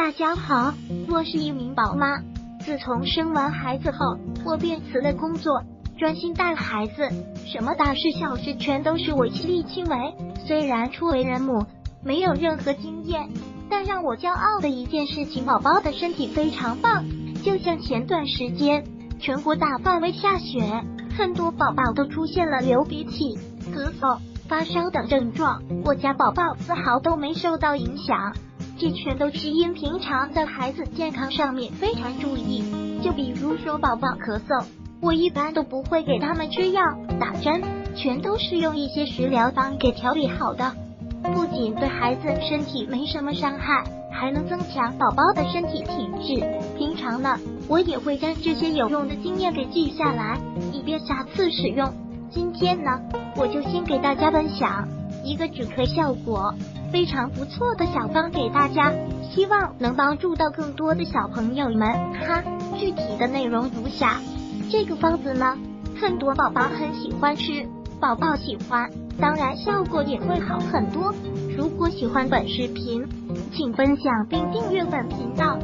大家好，我是一名宝妈。自从生完孩子后，我便辞了工作，专心带孩子，什么大事小事全都是我亲力亲为。虽然初为人母，没有任何经验，但让我骄傲的一件事情，宝宝的身体非常棒。就像前段时间，全国大范围下雪，很多宝宝都出现了流鼻涕、咳嗽、发烧等症状，我家宝宝丝毫都没受到影响。这全都是因平常在孩子健康上面非常注意。就比如说宝宝咳嗽，我一般都不会给他们吃药打针，全都是用一些食疗方给调理好的，不仅对孩子身体没什么伤害，还能增强宝宝的身体体质。平常呢，我也会将这些有用的经验给记下来，以便下次使用。今天呢，我就先给大家分享一个止咳效果非常不错的小方给大家，希望能帮助到更多的小朋友们。具体的内容如下。这个方子呢，很多宝宝很喜欢吃，宝宝喜欢，当然效果也会好很多。如果喜欢本视频，请分享并订阅本频道，